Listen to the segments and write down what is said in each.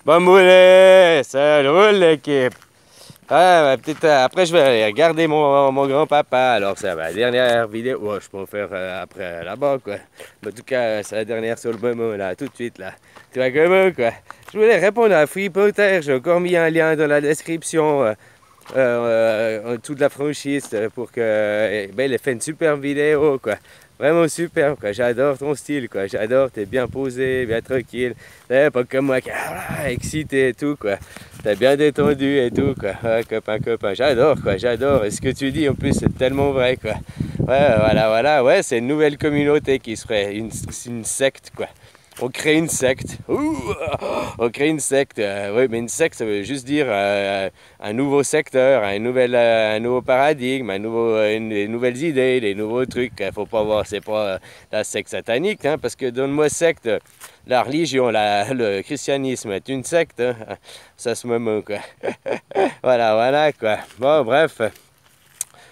Bon moulet, ça roule l'équipe. Ah, peut-être après je vais aller regarder mon grand-papa. Alors c'est ma dernière vidéo. Ouais, je peux en faire après là-bas quoi. Mais en tout cas, c'est la dernière sur le moment là, tout de suite là. Tu vois comment quoi. Je voulais répondre à Free Potter. J'ai encore mis un lien dans la description en dessous de la franchise pour que ben, il ait fait une super vidéo quoi. Vraiment super quoi. J'adore ton style quoi. J'adore, t'es bien posé, bien tranquille. Pas comme moi qui est excité et tout quoi. T'es bien détendu et tout quoi. Ouais, copain. J'adore quoi, j'adore. Et ce que tu dis en plus c'est tellement vrai quoi. Ouais, voilà. Ouais, c'est une nouvelle communauté qui serait une secte quoi. On crée une secte. Ouh, on crée une secte. Oui, mais une secte, ça veut juste dire un nouveau secteur, un nouveau paradigme, des nouvelles idées, des nouveaux trucs. Faut pas voir, c'est pas la secte satanique, hein, parce que dans le mot secte, la religion, le christianisme est une secte. Hein, ça se me quoi. Voilà, quoi. Bon, bref.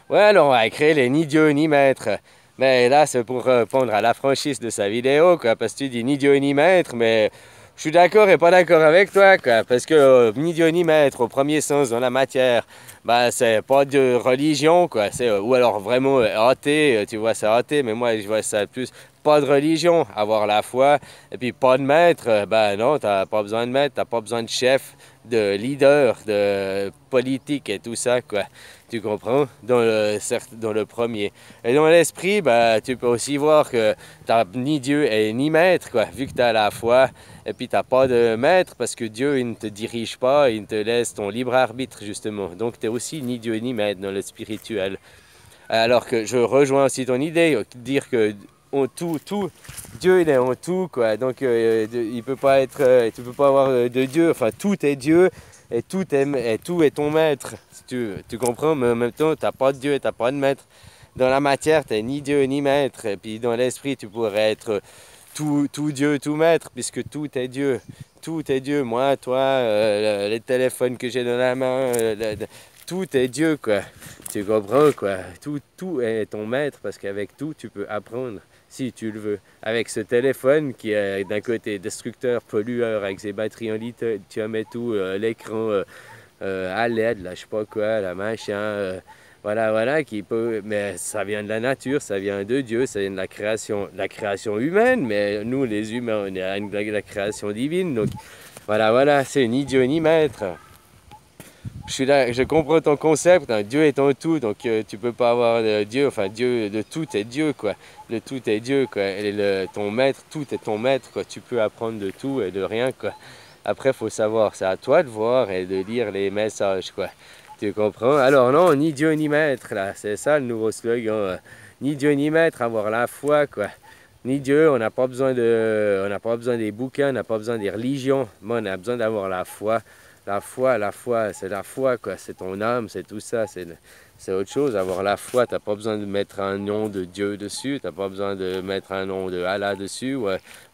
Ouais, alors on va créer les ni Dieu ni maître. Mais là, c'est pour répondre à la franchise de sa vidéo, quoi, parce que tu dis ni Dieu ni maître, mais je suis d'accord et pas d'accord avec toi, quoi, parce que ni Dieu ni maître, au premier sens dans la matière, bah, c'est pas de religion, quoi, ou alors vraiment athée, tu vois ça athée, mais moi je vois ça plus pas de religion, avoir la foi, et puis pas de maître, ben non, t'as pas besoin de maître, t'as pas besoin de chef, de leader, de politique et tout ça, quoi. Tu comprends? Dans le premier. Et dans l'esprit, bah, tu peux aussi voir que tu n'as ni Dieu et ni maître, quoi, vu que tu as la foi. Et puis, tu n'as pas de maître parce que Dieu, il ne te dirige pas, il te laisse ton libre arbitre, justement. Donc, tu n'es aussi ni Dieu ni maître dans le spirituel. Alors que je rejoins aussi ton idée, dire que Dieu il est en tout, quoi. Donc il peut pas être, tu peux pas avoir de Dieu, enfin tout est Dieu et tout est ton maître. Si tu comprends, mais en même temps, tu n'as pas de Dieu et tu n'as pas de maître. Dans la matière, tu n'es ni Dieu ni maître. Et puis dans l'esprit, tu pourrais être tout Dieu, tout maître, puisque tout est Dieu. Tout est Dieu. Moi, toi, les téléphones que j'ai dans la main, tout est Dieu, quoi. Tu comprends, quoi. Tout est ton maître, parce qu'avec tout, tu peux apprendre, si tu le veux. Avec ce téléphone qui est d'un côté destructeur, pollueur, avec ses batteries en lithium et tout, l'écran à LED, là, je sais pas quoi, la machin, voilà, qui peut, mais ça vient de la nature, ça vient de Dieu, ça vient de la création humaine, mais nous, les humains, on est à la création divine, donc voilà, c'est ni Dieu ni maître. Je suis là, je comprends ton concept, hein, Dieu est en tout, donc tu peux pas avoir de Dieu, enfin Dieu, de tout est Dieu, quoi. Le tout est Dieu, quoi. Et ton maître, tout est ton maître, quoi. Tu peux apprendre de tout et de rien, quoi. Après, faut savoir, c'est à toi de voir et de lire les messages, quoi. Tu comprends? Alors non, ni Dieu ni maître, là, c'est ça le nouveau slogan. Ni Dieu ni maître, avoir la foi, quoi. Ni Dieu, on n'a pas besoin des bouquins, on n'a pas besoin des religions. Moi, on a besoin d'avoir la foi. C'est la foi, quoi. C'est ton âme, c'est tout ça. C'est autre chose. Avoir la foi, t'as pas besoin de mettre un nom de Dieu dessus. T'as pas besoin de mettre un nom de Allah dessus.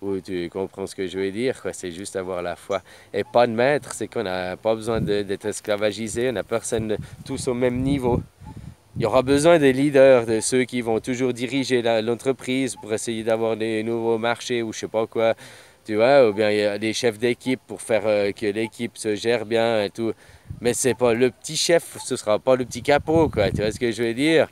Ou tu comprends ce que je veux dire, quoi. C'est juste avoir la foi. Et pas de maître, c'est qu'on n'a pas besoin d'être esclavagisé. On n'a personne tous au même niveau. Il y aura besoin des leaders, de ceux qui vont toujours diriger l'entreprise pour essayer d'avoir des nouveaux marchés ou je sais pas quoi. Tu vois, ou bien il y a des chefs d'équipe pour faire que l'équipe se gère bien et tout. Mais c'est pas le petit chef, ce sera pas le petit capot, quoi. Tu vois ce que je veux dire?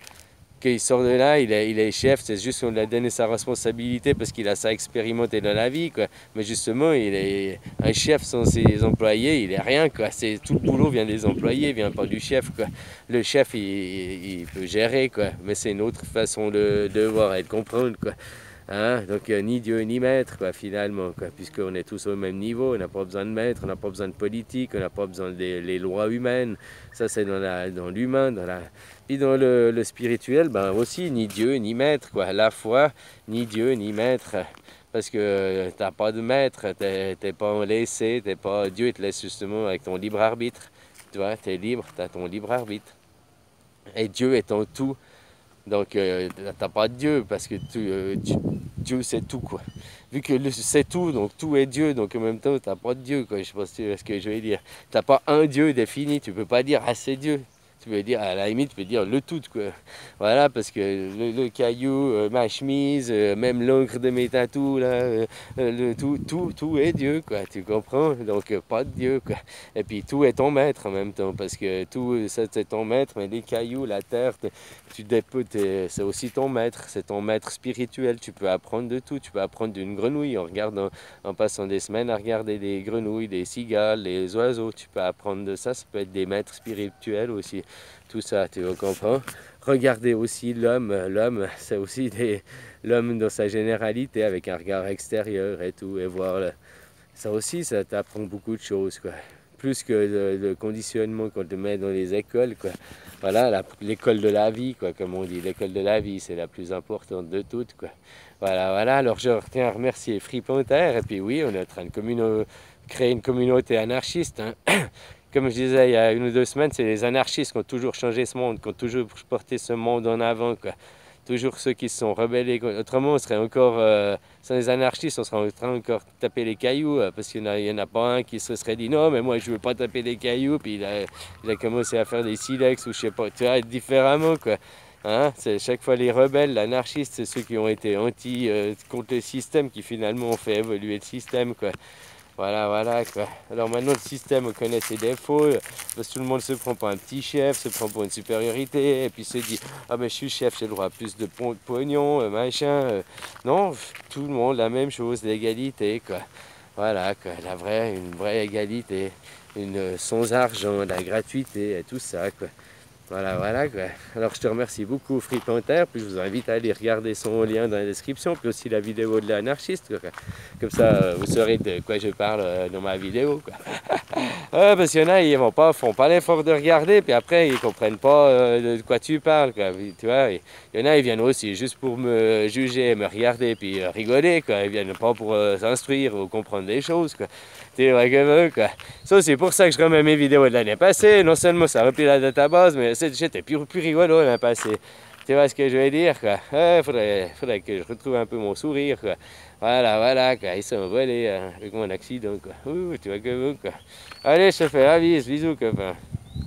Qu'il sort de là, il est chef, c'est juste qu'on lui a donné sa responsabilité parce qu'il a ça expérimenté dans la vie, quoi. Mais justement, il est un chef sans ses employés, il est rien, quoi. C'est tout le boulot vient des employés, vient pas du chef, quoi. Le chef, il peut gérer, quoi. Mais c'est une autre façon de voir et de comprendre, quoi. Hein? Donc ni Dieu ni maître, quoi, finalement, quoi, puisqu'on est tous au même niveau, on n'a pas besoin de maître, on n'a pas besoin de politique, on n'a pas besoin des lois humaines. Ça, c'est dans l'humain, puis dans le spirituel, ben aussi, ni Dieu ni maître, quoi. La foi, ni Dieu ni maître. Parce que t'as pas de maître, t'es pas laissé, Dieu il te laisse justement avec ton libre arbitre. Tu vois, t'es libre, t'as ton libre arbitre. Et Dieu est en tout. Donc, t'as pas de Dieu parce que Dieu c'est tout, quoi. Vu que c'est tout, donc tout est Dieu, donc en même temps, t'as pas de Dieu, quoi. Je sais pas si tu vois ce que je veux dire. T'as pas un Dieu défini, tu peux pas dire, ah c'est Dieu. tu peux dire, à la limite, tu peux dire le tout, quoi. Voilà, parce que le caillou, ma chemise, même l'encre de mes tatous, là, tout est Dieu, quoi, tu comprends? Donc, pas de Dieu, quoi. Et puis, tout est ton maître en même temps, parce que tout, ça, c'est ton maître, mais les cailloux, la terre, c'est aussi ton maître, c'est ton maître spirituel. Tu peux apprendre de tout, tu peux apprendre d'une grenouille en regardant, en passant des semaines à regarder des grenouilles, des cigales, les oiseaux. Tu peux apprendre de ça, ça peut être des maîtres spirituels aussi. Tout ça, tu comprends? Regardez aussi l'homme. L'homme, c'est aussi l'homme dans sa généralité, avec un regard extérieur et tout, et voir ça aussi, ça t'apprend beaucoup de choses, quoi. Plus que le conditionnement qu'on te met dans les écoles, quoi. Voilà, l'école de la vie, quoi, comme on dit. L'école de la vie, c'est la plus importante de toutes, quoi. Voilà, voilà. Alors, je tiens à remercier Free Panthère. Et puis, oui, on est en train de créer une communauté anarchiste, hein. Comme je disais il y a 1 ou 2 semaines, c'est les anarchistes qui ont toujours changé ce monde, qui ont toujours porté ce monde en avant, quoi. Toujours ceux qui se sont rebellés. Autrement, on serait encore, sans les anarchistes, on serait en train encore de taper les cailloux, parce qu'il n'y en a pas un qui se serait dit non, mais moi je veux pas taper les cailloux, puis il a commencé à faire des silex ou je sais pas, tu vois, différemment, quoi. Hein? C'est chaque fois les rebelles, l'anarchiste, c'est ceux qui ont été contre le système, qui finalement ont fait évoluer le système, quoi. Voilà, voilà, quoi. Alors maintenant, le système connaît ses défauts, parce que tout le monde se prend pour un petit chef, se prend pour une supériorité, et puis se dit, ah mais je suis chef, j'ai le droit à plus de pognon, machin. Non, tout le monde, la même chose, l'égalité, quoi. Voilà, quoi. Une vraie égalité, sans argent, la gratuité, et tout ça, quoi. Voilà, voilà, quoi. Alors je te remercie beaucoup, Free Panther, puis je vous invite à aller regarder son lien dans la description, puis aussi la vidéo de l'anarchiste, quoi. Comme ça, vous saurez de quoi je parle dans ma vidéo, quoi. Parce qu'il y en a, ils font pas l'effort de regarder, puis après, ils comprennent pas de quoi tu parles, quoi. Tu vois, il y en a, ils viennent aussi juste pour me juger, me regarder, puis rigoler, quoi. Ils viennent pas pour s'instruire ou comprendre des choses, quoi. Tu vois, comme eux, quoi. Ça, c'est pour ça que je remets mes vidéos de l'année passée. Non seulement ça remplit la database, mais j'étais plus rigolo l'année passée. Tu vois ce que je veux dire, quoi. Faudrait que je retrouve un peu mon sourire, quoi. Voilà, voilà, quoi. Ils sont volés avec mon accident, quoi. Tu vois que vous, quoi. Allez, je te fais la bise. Bisous, copain.